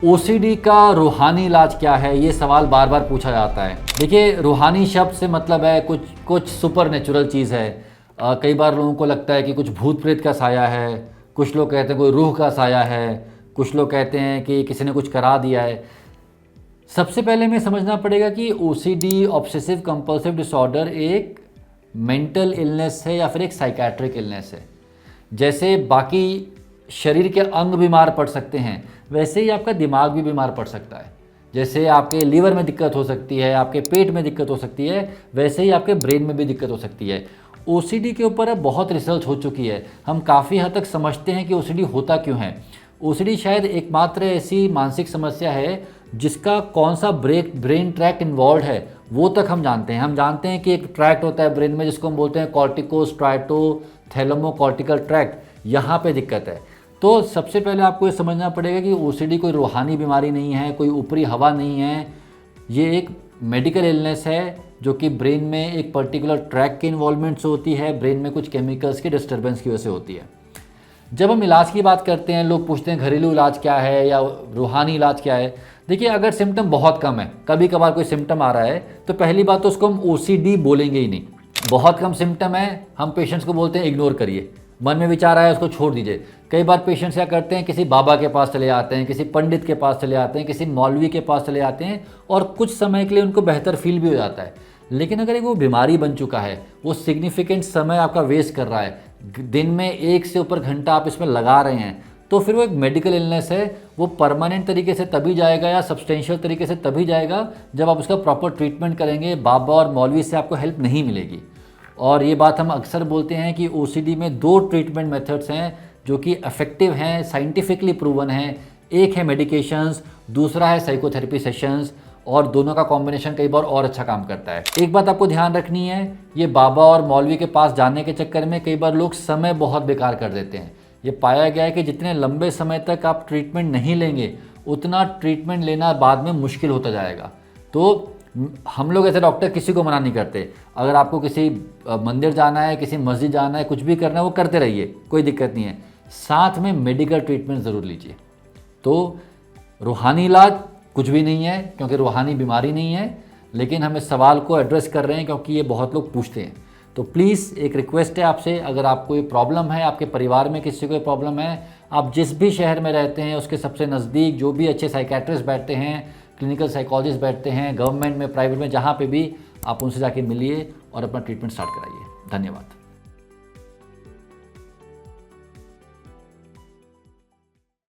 OCD का रूहानी इलाज क्या है, ये सवाल बार बार पूछा जाता है। देखिए, रूहानी शब्द से मतलब है कुछ सुपर नेचुरल चीज़ है। कई बार लोगों को लगता है कि कुछ भूत प्रेत का साया है, कुछ लोग कहते हैं कोई रूह का साया है, कुछ लोग कहते हैं कि किसी ने कुछ करा दिया है। सबसे पहले हमें समझना पड़ेगा कि ओसीडी ऑब्सेसिव कंपल्सिव डिसऑर्डर एक मेंटल इलनेस है या फिर एक साइकेट्रिक इलनेस है। जैसे बाकी शरीर के अंग बीमार पड़ सकते हैं, वैसे ही आपका दिमाग भी बीमार पड़ सकता है। जैसे आपके लीवर में दिक्कत हो सकती है, आपके पेट में दिक्कत हो सकती है, वैसे ही आपके ब्रेन में भी दिक्कत हो सकती है। ओसीडी के ऊपर अब बहुत रिसर्च हो चुकी है, हम काफ़ी हद तक समझते हैं कि ओसीडी होता क्यों है। ओसीडी शायद एकमात्र ऐसी मानसिक समस्या है जिसका कौन सा ब्रेन ट्रैक्ट इन्वॉल्व है वो तक हम जानते हैं। हम जानते हैं कि एक ट्रैक्ट होता है ब्रेन में जिसको हम बोलते हैं कॉर्टिको स्ट्राटो थैलेमो कॉर्टिकल ट्रैक्ट, यहाँ पे दिक्कत है। तो सबसे पहले आपको ये समझना पड़ेगा कि ओसीडी कोई रूहानी बीमारी नहीं है, कोई ऊपरी हवा नहीं है। ये एक मेडिकल इलनेस है जो कि ब्रेन में एक पर्टिकुलर ट्रैक के इन्वॉल्वमेंट से होती है, ब्रेन में कुछ केमिकल्स के डिस्टर्बेंस की वजह से होती है। जब हम इलाज की बात करते हैं, लोग पूछते हैं घरेलू इलाज क्या है या रूहानी इलाज क्या है। देखिए, अगर सिम्टम बहुत कम है, कभी कभार कोई सिम्टम आ रहा है, तो पहली बात तो उसको हम ओसीडी बोलेंगे ही नहीं। बहुत कम सिम्टम है, हम पेशेंट्स को बोलते हैं इग्नोर करिए, मन में विचार आया उसको छोड़ दीजिए। कई बार पेशेंट्स क्या करते हैं, किसी बाबा के पास चले आते हैं, किसी पंडित के पास चले आते हैं, किसी मौलवी के पास चले आते हैं और कुछ समय के लिए उनको बेहतर फील भी हो जाता है। लेकिन अगर वो बीमारी बन चुका है, वो सिग्निफिकेंट समय आपका वेस्ट कर रहा है, दिन में 1 से ऊपर घंटा आप इसमें लगा रहे हैं, तो फिर वो एक मेडिकल इलनेस है। वो परमानेंट तरीके से तभी जाएगा या सब्सटेंशियल तरीके से तभी जाएगा जब आप उसका प्रॉपर ट्रीटमेंट करेंगे। बाबा और मौलवी से आपको हेल्प नहीं मिलेगी। और ये बात हम अक्सर बोलते हैं कि ओसीडी में 2 ट्रीटमेंट मेथड्स हैं जो कि इफेक्टिव हैं, साइंटिफिकली प्रूवन हैं। एक है मेडिकेशंस, दूसरा है साइकोथेरेपी सेशंस, और दोनों का कॉम्बिनेशन कई बार और अच्छा काम करता है। एक बात आपको ध्यान रखनी है, ये बाबा और मौलवी के पास जाने के चक्कर में कई बार लोग समय बहुत बेकार कर देते हैं। ये पाया गया है कि जितने लंबे समय तक आप ट्रीटमेंट नहीं लेंगे, उतना ट्रीटमेंट लेना बाद में मुश्किल होता जाएगा। तो हम लोग ऐसे डॉक्टर किसी को मना नहीं करते। अगर आपको किसी मंदिर जाना है, किसी मस्जिद जाना है, कुछ भी करना है, वो करते रहिए, कोई दिक्कत नहीं है। साथ में मेडिकल ट्रीटमेंट ज़रूर लीजिए। तो रूहानी इलाज कुछ भी नहीं है, क्योंकि रूहानी बीमारी नहीं है, लेकिन हम इस सवाल को एड्रेस कर रहे हैं क्योंकि ये बहुत लोग पूछते हैं। तो प्लीज़ एक रिक्वेस्ट है आपसे, अगर आपको ये प्रॉब्लम है, आपके परिवार में किसी को ये प्रॉब्लम है, आप जिस भी शहर में रहते हैं उसके सबसे नज़दीक जो भी अच्छे साइकेट्रिस्ट बैठते हैं, क्लिनिकल साइकोलॉजिस्ट बैठते हैं, गवर्नमेंट में, प्राइवेट में, जहाँ पे भी, आप उनसे जाके मिलिए और अपना ट्रीटमेंट स्टार्ट कराइए। धन्यवाद।